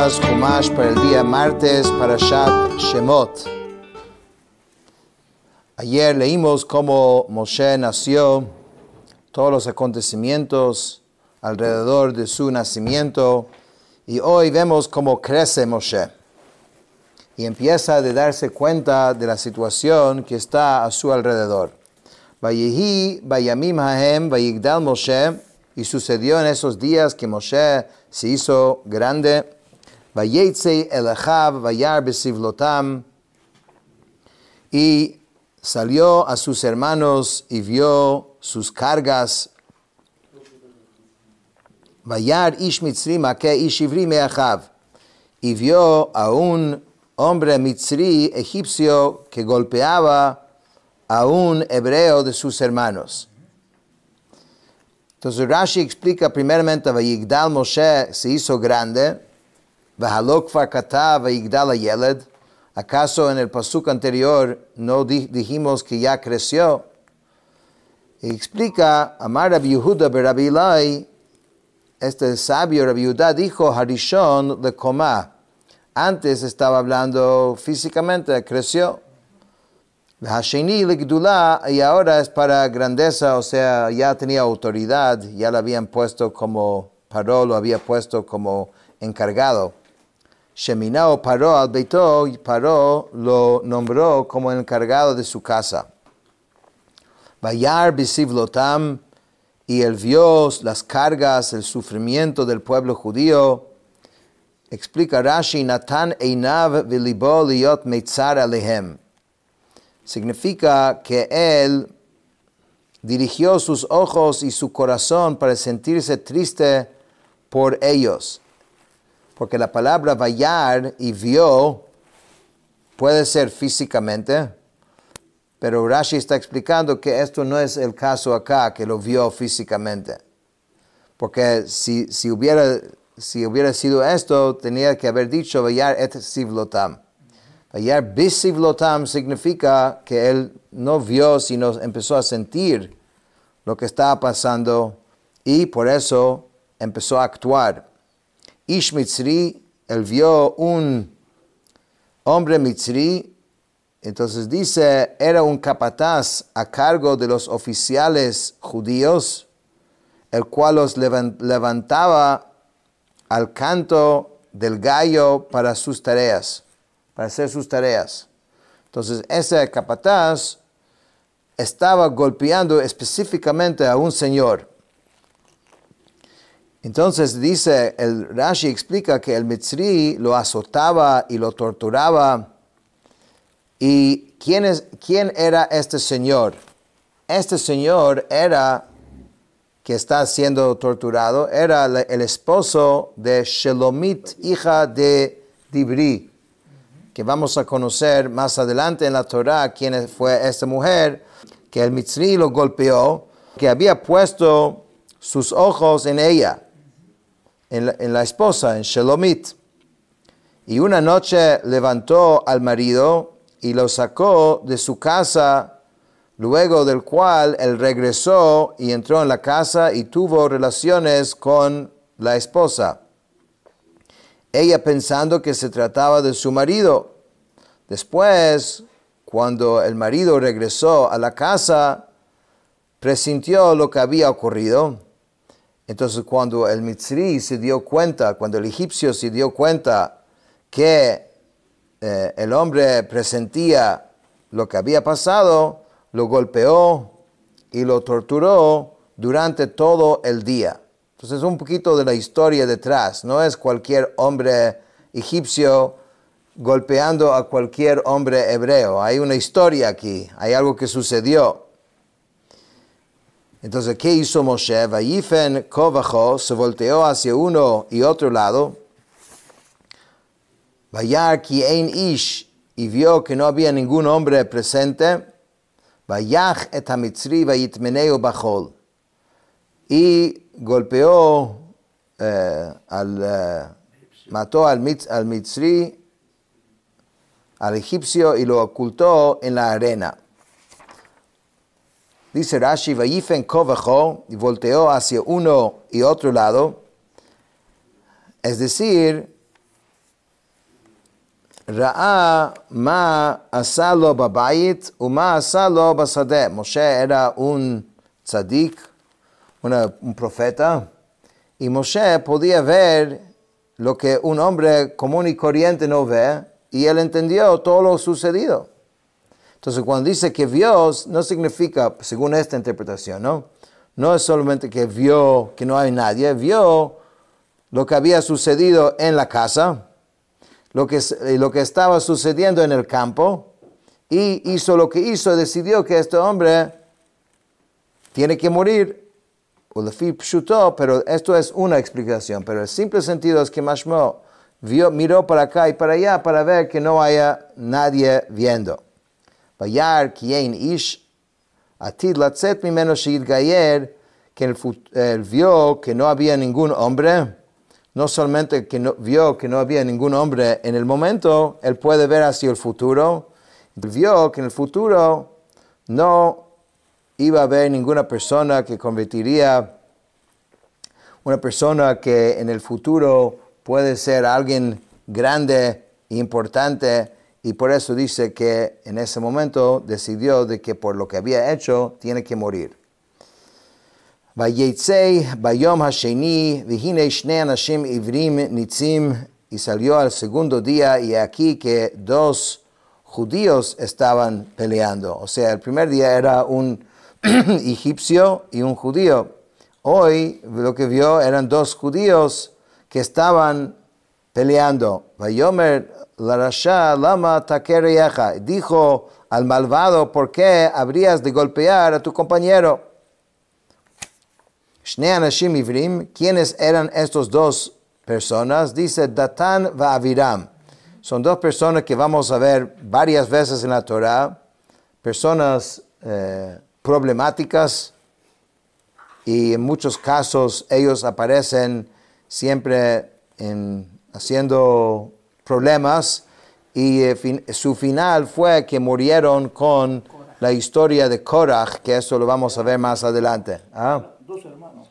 días, Humash para el día martes, Parashat Shemot. Ayer leímos cómo Moshe nació, todos los acontecimientos alrededor de su nacimiento, y hoy vemos cómo crece Moshe. Y empieza a darse cuenta de la situación que está a su alrededor. Vayehi bayamim hahem vayigdal Moshe, y sucedió en esos días que Moshe se hizo grande. Vayetze el Achav vayar besivlotam, y salió a sus hermanos y vio sus cargas. Vayar ish mitzri make ish ivri me Achav, y vio a un hombre mitzri egipcio que golpeaba a un hebreo de sus hermanos. Entonces Rashi explica primeramente, Vayigdal Moshe se hizo grande, Vahalok kvar katav Vayigdal hayeled. ¿Acaso en el pasuk anterior no dijimos que ya creció? Y explica, Amar Rabbi Yehuda Rabbi Ilai, este sabio Rabbi Yehuda dijo, Harishon lekoma. Antes estaba hablando físicamente, creció. Hasheni legdula, y ahora es para grandeza, o sea, ya tenía autoridad, ya lo habían puesto como Paró, lo había puesto como encargado. Sheminao Paró al beito, y Paró lo nombró como encargado de su casa. Vayar bisivlotam, y él vio las cargas, el sufrimiento del pueblo judío. Explica Rashi, Natan einav velibo liot meitzar alehem. Significa que él dirigió sus ojos y su corazón para sentirse triste por ellos. Porque la palabra vayar y vio puede ser físicamente, pero Rashi está explicando que esto no es el caso acá, que lo vio físicamente. Porque si hubiera sido esto, tenía que haber dicho vayar et sivlotam. Vayar bisivlotam significa que él no vio, sino empezó a sentir lo que estaba pasando y por eso empezó a actuar. Ish mitzri, él vio un hombre mitzri, entonces dice, era un capataz a cargo de los oficiales judíos, el cual los levantaba al canto del gallo para sus tareas. Para hacer sus tareas. Entonces ese capataz estaba golpeando específicamente a un señor. Entonces dice, el Rashi explica que el Mitzri lo azotaba y lo torturaba. ¿Y quién era este señor? Este señor era, que está siendo torturado, era el esposo de Shelomit, hija de Dibri, que vamos a conocer más adelante en la Torah quién fue esta mujer, que el Mitzri lo golpeó, que había puesto sus ojos en ella, en la esposa, en Shelomit. Y una noche levantó al marido y lo sacó de su casa, luego del cual él regresó y entró en la casa y tuvo relaciones con la esposa. Ella pensando que se trataba de su marido. Después, cuando el marido regresó a la casa, presintió lo que había ocurrido. Entonces, cuando el Mitzri se dio cuenta, cuando el egipcio se dio cuenta que el hombre presentía lo que había pasado, lo golpeó y lo torturó durante todo el día. Entonces, un poquito de la historia detrás. No es cualquier hombre egipcio golpeando a cualquier hombre hebreo. Hay una historia aquí. Hay algo que sucedió. Entonces, ¿qué hizo Moshe? Vayifen kovacho, se volteó hacia uno y otro lado. Vayar ki ein ish, y vio que no había ningún hombre presente. Vayach et hamitzri vayitmeneu bachol. Y golpeó, mató al Mitzri, al egipcio, y lo ocultó en la arena. Dice Rashi, Vayifen kovacho, y volteó hacia uno y otro lado. Es decir, Ra'a ma asalo babayit uma asalo basadeh. Moshe era un tzadik, un profeta, y Moshe podía ver lo que un hombre común y corriente no ve, y él entendió todo lo sucedido. Entonces, cuando dice que vio, no significa, según esta interpretación, ¿no? No es solamente que vio que no hay nadie, vio lo que había sucedido en la casa, lo que estaba sucediendo en el campo, y hizo lo que hizo, decidió que este hombre tiene que morir. Pero esto es una explicación, pero el simple sentido es que Mashmo miró para acá y para allá para ver que no haya nadie viendo. Vayar kiein ish atid latzet mimeno sheitgayer, que él vio que no había ningún hombre. No solamente que vio que no había ningún hombre en el momento, él puede ver hacia el futuro. Él vio que en el futuro no iba a haber ninguna persona que convertiría, una persona que en el futuro puede ser alguien grande e importante, y por eso dice que en ese momento decidió de que por lo que había hecho tiene que morir. Vayetzei bayom hasheni vihine shnei anashim ivrim nitzim, y salió al segundo día, y aquí que dos judíos estaban peleando. O sea, el primer día era un egipcio y un judío. Hoy lo que vio eran dos judíos que estaban peleando. Vayomer la rasha lama takereyecha, dijo al malvado, ¿por qué habrías de golpear a tu compañero? Shnei anashim ivrim, ¿quiénes eran estos dos personas? Dice Datán va Aviram. Son dos personas que vamos a ver varias veces en la Torah, personas problemáticas, y en muchos casos ellos aparecen siempre haciendo problemas, y su final fue que murieron con la historia de Korach, que eso lo vamos a ver más adelante. Dos hermanos.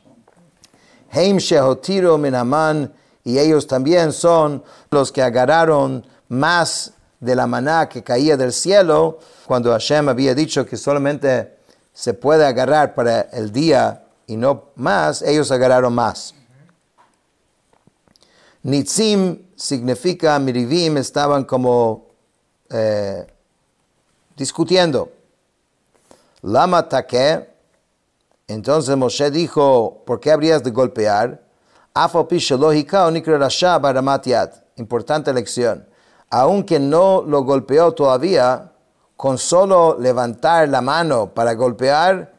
Heim shehotiru min Haman, y ellos también son los que agarraron más de la maná que caía del cielo, cuando Hashem había dicho que solamente se puede agarrar para el día y no más, ellos agarraron más. Nitzim significa, mirivim, estaban como discutiendo. Lama take, entonces Moshe dijo, ¿por qué habrías de golpear? Afal pi shelo hikao nikra rasha baramat yad. Importante lección. Aunque no lo golpeó todavía, con solo levantar la mano para golpear,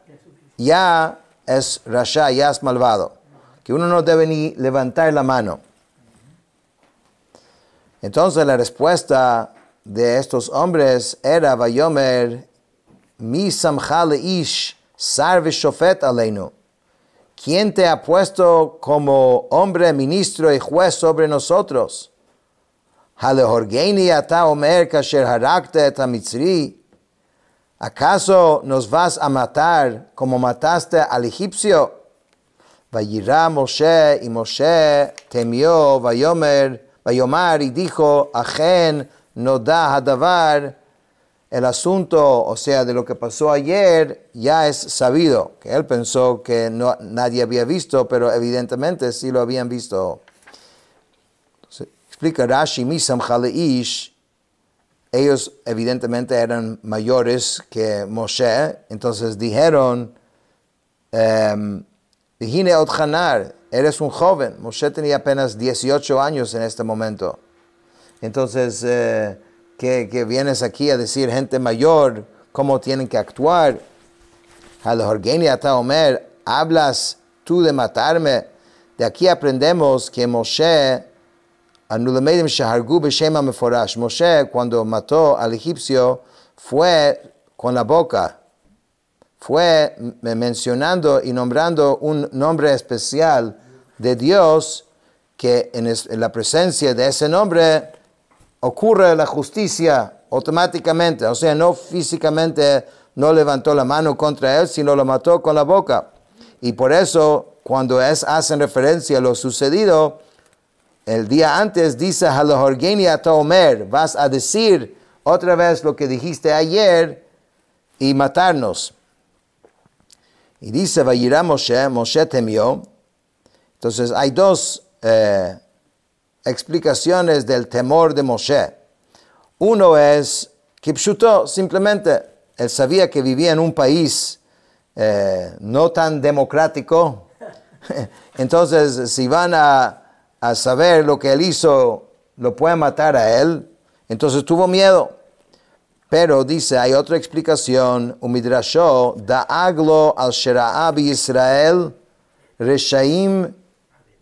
ya es rasha, ya es malvado. Que uno no debe ni levantar la mano. Entonces la respuesta de estos hombres era, Vayomer, mi samcha leish sar v'shofet aleinu. ¿Quién te ha puesto como hombre, ministro y juez sobre nosotros? Halehorgeini ata omer kasher harakta et hamitzri. ¿Acaso nos vas a matar como mataste al egipcio? Vayirá Moshe, y Moshe temió, Vayomar, y dijo, Ajen no da hadavar. El asunto, o sea, de lo que pasó ayer, ya es sabido. Que él pensó que nadie había visto, pero evidentemente sí lo habían visto. Entonces, explica Rashi, Misam Chaleish, ellos evidentemente eran mayores que Moshe, entonces dijeron, Vihine Otchanar, eres un joven. Moshe tenía apenas 18 años en este momento. Entonces, que vienes aquí a decir gente mayor cómo tienen que actuar. Halehorgeini ata omer, hablas tú de matarme. De aquí aprendemos que Moshe, Anulemedim shahargu b'shem hameforash, Moshe cuando mató al egipcio fue con la boca, fue mencionando y nombrando un nombre especial de Dios, que en la presencia de ese nombre ocurre la justicia automáticamente. O sea, no físicamente no levantó la mano contra él, sino lo mató con la boca. Y por eso, cuando hacen referencia a lo sucedido, el día antes dice, Halahorgeni ata omer, vas a decir otra vez lo que dijiste ayer y matarnos. Y dice, Vayirá Moshe, Moshe temió. Entonces hay dos explicaciones del temor de Moshe. Uno es, Kipshuto, simplemente, él sabía que vivía en un país no tan democrático. Entonces, si van a saber lo que él hizo, lo pueden matar a él. Entonces tuvo miedo. Pero dice, hay otra explicación, Umidrasho, da'aglo al shera'a Israel, reshaim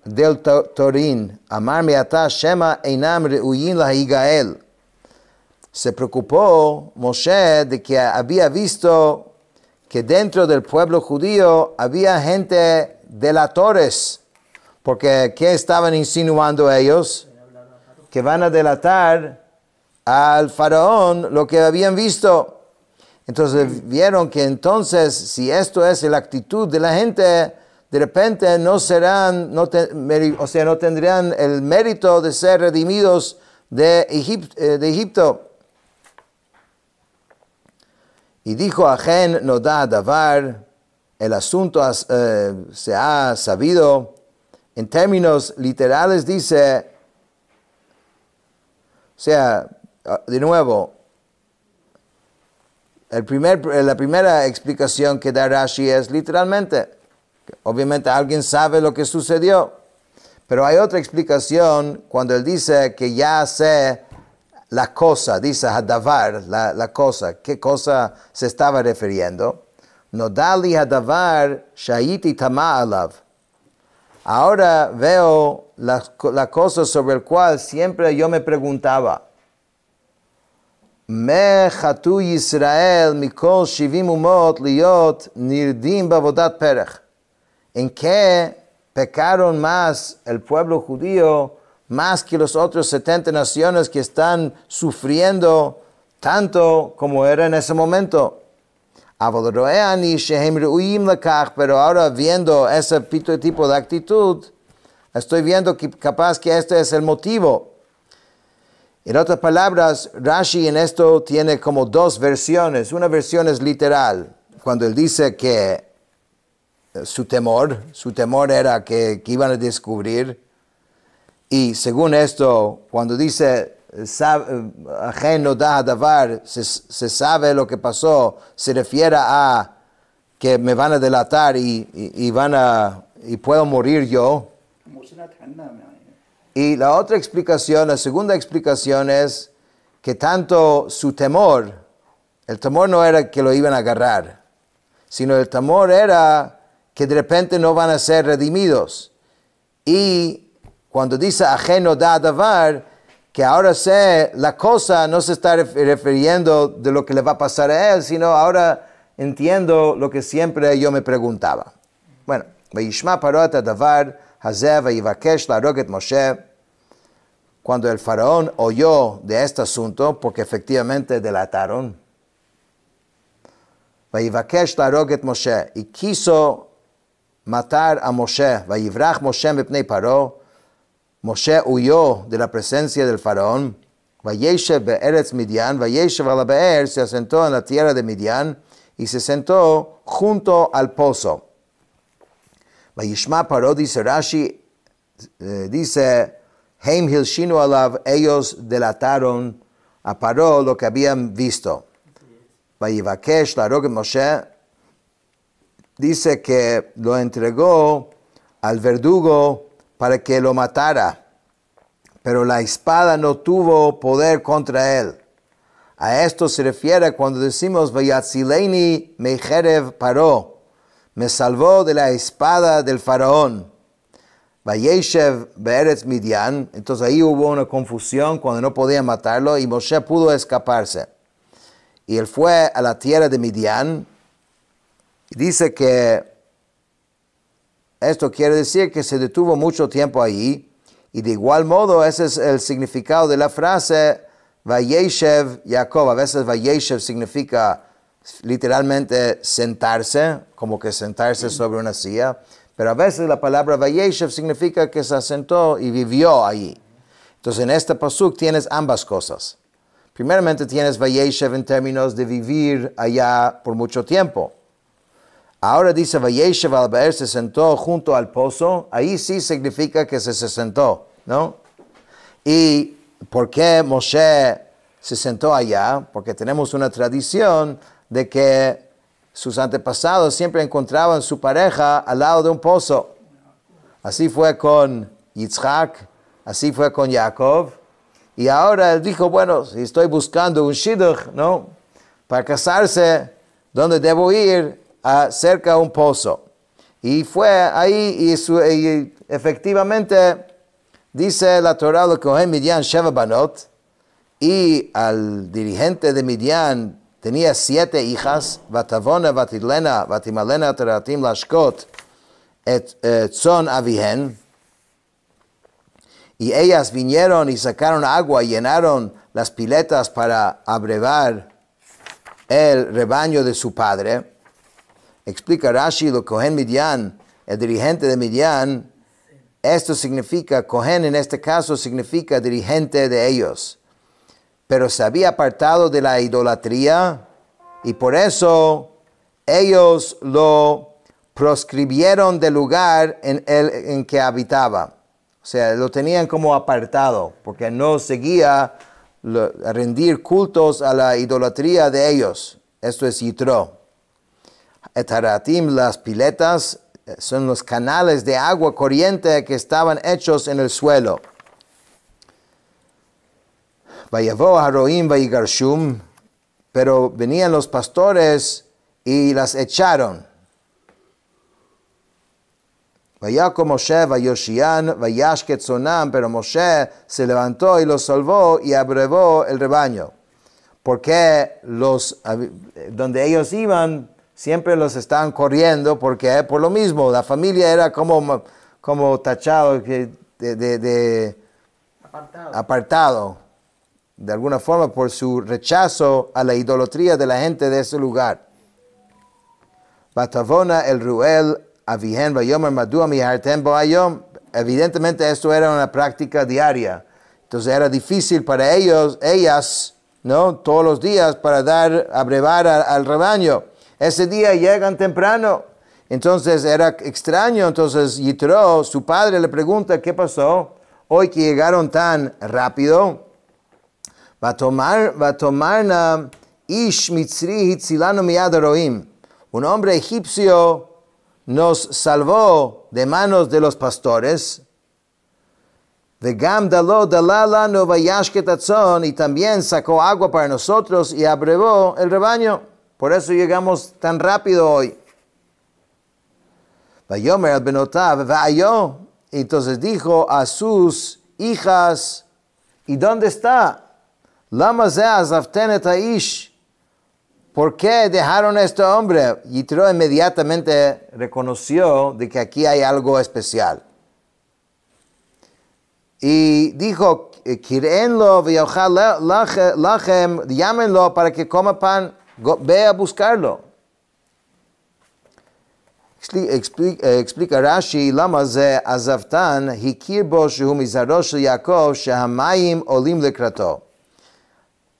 del torin, amar me'ata shema einam reuyin lahigael. Se preocupó Moshe de que había visto que dentro del pueblo judío había gente delatores, porque ¿qué estaban insinuando ellos? Que van a delatar al faraón lo que habían visto. Entonces vieron que entonces, si esto es la actitud de la gente, de repente no tendrían el mérito de ser redimidos de Egipto. Y dijo Ajen Noda Davar, el asunto se ha sabido. En términos literales dice, o sea, de nuevo, la primera explicación que da Rashi es literalmente, obviamente alguien sabe lo que sucedió, pero hay otra explicación cuando él dice que ya sé la cosa, dice Hadavar, la cosa, ¿qué cosa se estaba refiriendo? Nodali Hadavar Shayiti Tama Alav. Ahora veo la cosa sobre la cual siempre yo me preguntaba. Me chatu Yisrael mikol shivim umot liot nirdim bavodat perech. ¿En qué pecaron más el pueblo judío, más que los otros 70 naciones que están sufriendo tanto como era en ese momento? Pero ahora viendo ese tipo de actitud, estoy viendo que capaz que este es el motivo. En otras palabras, Rashi en esto tiene como dos versiones. Una versión es literal, cuando él dice que su temor era que iban a descubrir. Y según esto, cuando dice Ajen Noda Davar, se sabe lo que pasó, se refiere a que me van a delatar y puedo morir yo. Y la otra explicación, la segunda explicación es que tanto su temor, el temor no era que lo iban a agarrar, sino el temor era que de repente no van a ser redimidos. Y cuando dice Ajen Noda Davar, que ahora sé la cosa, no se está refiriendo de lo que le va a pasar a él, sino ahora entiendo lo que siempre yo me preguntaba. Bueno, Vayishma Parot Davar Hazeh Vayivakesh Laharog et Moshe. Cuando el faraón oyó de este asunto, porque efectivamente delataron, Vayivakesh Laharog et Moshe, y quiso matar a Moshe, Vayivrach Moshe mipnei Paro. Moshe huyó de la presencia del faraón. Vayeshev be'eretz Midian, Vayeshev ala be'er, se asentó en la tierra de Midian y se sentó junto al pozo. Vayishma Paro, dice Rashi, dice, Heim hilshinu alav, ellos delataron a Paro lo que habían visto. Vayivakesh laharog et Moshe, dice que lo entregó al verdugo para que lo matara, pero la espada no tuvo poder contra él. A esto se refiere cuando decimos Vayatzileni mecherev Paro, me salvó de la espada del faraón. Vayeshev be'eretz Midian, entonces ahí hubo una confusión cuando no podían matarlo y Moshe pudo escaparse. Y él fue a la tierra de Midian y dice que esto quiere decir que se detuvo mucho tiempo allí, y de igual modo ese es el significado de la frase Vayeshev Jacob. A veces Vayeshev significa literalmente sentarse, como que sentarse sobre una silla, Pero a veces la palabra Vayeshev significa que se asentó y vivió allí. Entonces en este pasuk tienes ambas cosas. Primeramente tienes Vayeshev en términos de vivir allá por mucho tiempo. Ahora dice Vayeshev al Be'er, se sentó junto al pozo. Ahí sí significa que se sentó, ¿no? ¿Y por qué Moshe se sentó allá? Porque tenemos una tradición de que sus antepasados siempre encontraban su pareja al lado de un pozo. Así fue con Yitzhak, así fue con Jacob. Y ahora él dijo, bueno, si estoy buscando un shidduch, ¿no? Para casarse, ¿dónde debo ir? Cerca de un pozo. Y fue ahí y efectivamente dice la Torah, lo Kohen Midian Sheva Banot, y al dirigente de Midian tenía 7 hijas, Vatavona, Vatilena, Vatimalena, Teratim, Lashkot, Tzon Avihen, y ellas vinieron y sacaron agua y llenaron las piletas para abrevar el rebaño de su padre. Explica Rashi, lo Kohen Midian, el dirigente de Midian, esto significa, Kohen en este caso significa dirigente de ellos, pero se había apartado de la idolatría y por eso ellos lo proscribieron del lugar en que habitaba. O sea, lo tenían como apartado, porque no seguía a rendir cultos a la idolatría de ellos. Esto es Yitro. Etaratim, las piletas, son los canales de agua corriente que estaban hechos en el suelo. Vayavo haroim vayigarshum, pero venían los pastores y las echaron. Vayako Moshe vayoshian vayashket sonam, pero Moshe se levantó y los salvó y abrevó el rebaño. Porque donde ellos iban, siempre los estaban corriendo, porque por lo mismo, la familia era como tachado apartado, de alguna forma por su rechazo a la idolatría de la gente de ese lugar. Batavona el Ruel Avihen vayomer madua mihartem boayom. Evidentemente esto era una práctica diaria. Entonces era difícil para ellas, ¿no? Todos los días para abrevar al rebaño. Ese día llegan temprano. Entonces era extraño. Entonces Yitro, su padre, le pregunta, ¿qué pasó? Hoy que llegaron tan rápido. Vatomarna ish mitzri hitzilanu miyad haroim. Un hombre egipcio nos salvó de manos de los pastores. Vegam dalo dalala no vayashket atzon, y también sacó agua para nosotros y abrevó el rebaño. Por eso llegamos tan rápido hoy. Vayomer al benotav vayo. Entonces dijo a sus hijas, ¿y dónde está? Lama ze azavten et haish. ¿Por qué dejaron a este hombre? Yitro inmediatamente reconoció de que aquí hay algo especial. Y dijo, Kirenlo v'yochal lachem, llámenlo para que coma pan, ve a buscarlo. Explica Rashi, lama ze azavtan, hikir bo shehu mizaro shel Yaakov, shehamayim olim lekrato.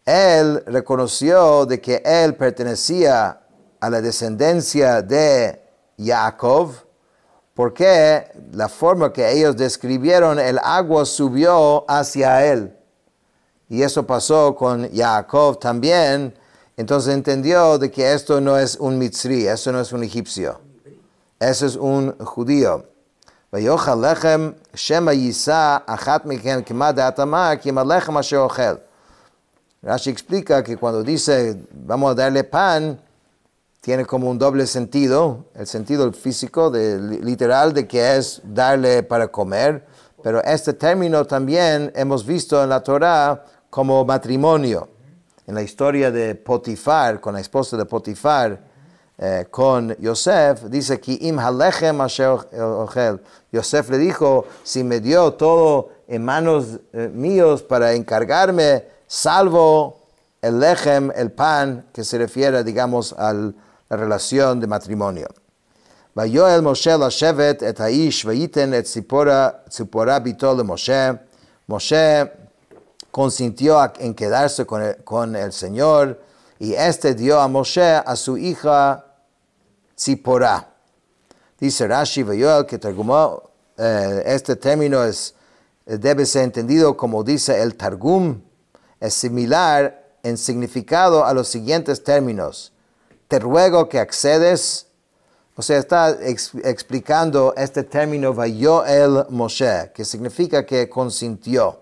Él reconoció de que él pertenecía a la descendencia de Jacob, porque la forma que ellos describieron, el agua subió hacia él. Y eso pasó con Jacob también. Entonces entendió de que esto no es un mitzri, eso no es un egipcio. Eso es un judío. Vayochal lechem shema yisa achat mikem kima da'atamar kima lechem asher ochel. Rashi explica que cuando dice vamos a darle pan, tiene como un doble sentido, el sentido físico, literal, de que es darle para comer, pero este término también hemos visto en la Torah como matrimonio. En la historia de Potifar, con la esposa de Potifar, con Yosef, dice que im halechem asher ochel. Yosef le dijo, si me dio todo en manos míos para encargarme, salvo el lechem, el pan, que se refiere, digamos, a la relación de matrimonio. ויואל משה לשבת את האיש וייתן את ציפורה ביתו למשה. Moshe consintió en quedarse con el Señor y este dio a Moshe a su hija Tzipora. Dice Rashi Vayoel que Targumó, este término debe ser entendido como dice el Targum, es similar en significado a los siguientes términos. Te ruego que accedes. O sea, está explicando este término Vayoel Moshe, que significa que consintió.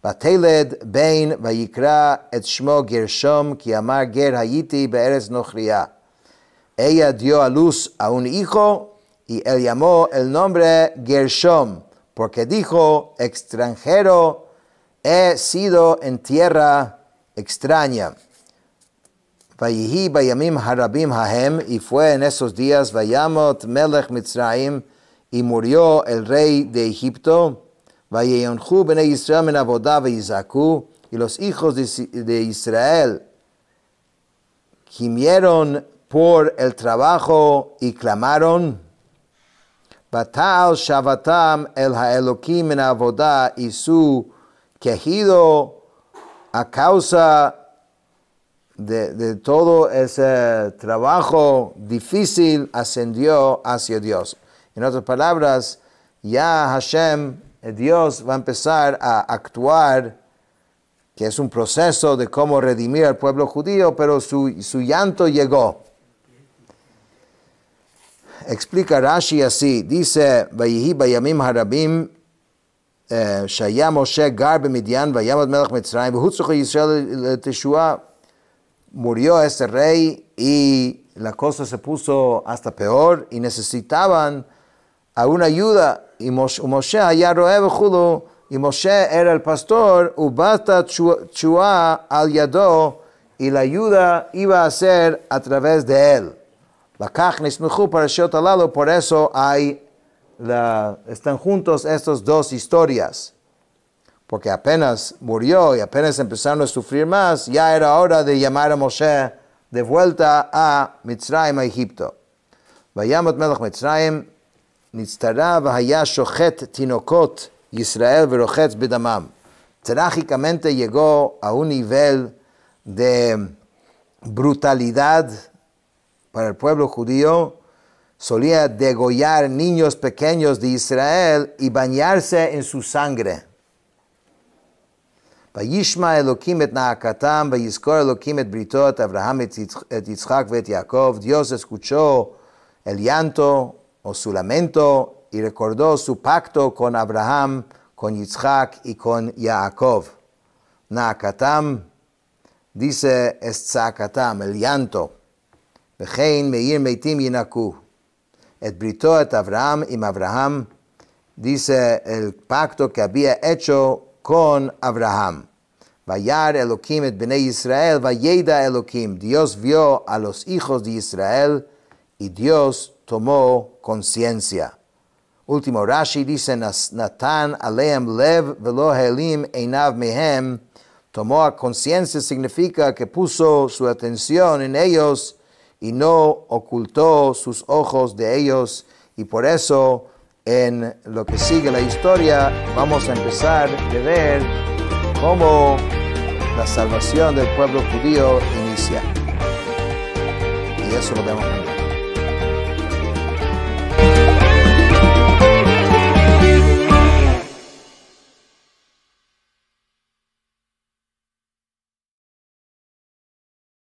Vateled bein vayikra et shmo Gershom ki amar ger hayiti be'eretz nochriya. Ella dio a luz a un hijo y él llamó el nombre Gershom, porque dijo, extranjero he sido en tierra extraña. Vayihi bayamim harabim hahem, y fue en esos días Vayamot melech Mitzrayim, y murió el rey de Egipto. Vayeyonchu bnei Yisrael min avodah vayizaku, y los hijos de Israel gimieron por el trabajo y clamaron. Batal shavatam el haelokim min avodah, y su quejido a causa de todo ese trabajo difícil ascendió hacia Dios. En otras palabras, ya Hashem, Dios, va a empezar a actuar, que es un proceso de cómo redimir al pueblo judío, pero su llanto llegó. Explica Rashi así, dice, Vayihi bayamim harabim, Shaya Moshe gar b'Midian, Vayamot melech Mitzrayim, v'hutzrocho Yisrael Teshua. Murió ese rey y la cosa se puso hasta peor y necesitaban a una ayuda. Y Moshe allá roe v'chulo, y Moshe era el pastor, ubata chua al yado, y la ayuda iba a ser a través de él. Lakach nismechu parashiot halalu, por eso están juntos estas dos historias. Porque apenas murió y apenas empezaron a sufrir más, ya era hora de llamar a Moshe de vuelta a Mitzrayim, a Egipto. Vayamot melech Mitzrayim, nitztara v'haya shochet tinokot Yisrael v'rochetz b'damam. Trágicamente llegó a un nivel de brutalidad para el pueblo judío. Solía degollar niños pequeños de Israel y bañarse en su sangre. Vayishma Elokim et naakatam, vayizkor Elokim et brito et Abraham et Yitzchak et Jacob. Dios escuchó el llanto o su lamento y recordó su pacto con Abraham, con Yitzchak y con Jacob. Naakatam dice estzakatam, el llanto. Vechein meir meitim yinaku. Et brito et Abraham, im Abraham, dice el pacto que había hecho con Abraham. Vayar Elokim et Bnei Israel, vayeda Elokim. Dios vio a los hijos de Israel y Dios tomó conciencia. Último Rashi dice, Natan aleem lev velo helim einav mehem. Tomó conciencia significa que puso su atención en ellos y no ocultó sus ojos de ellos. Y por eso, en lo que sigue la historia, vamos a empezar a ver cómo la salvación del pueblo judío inicia. Y eso lo vemos mañana.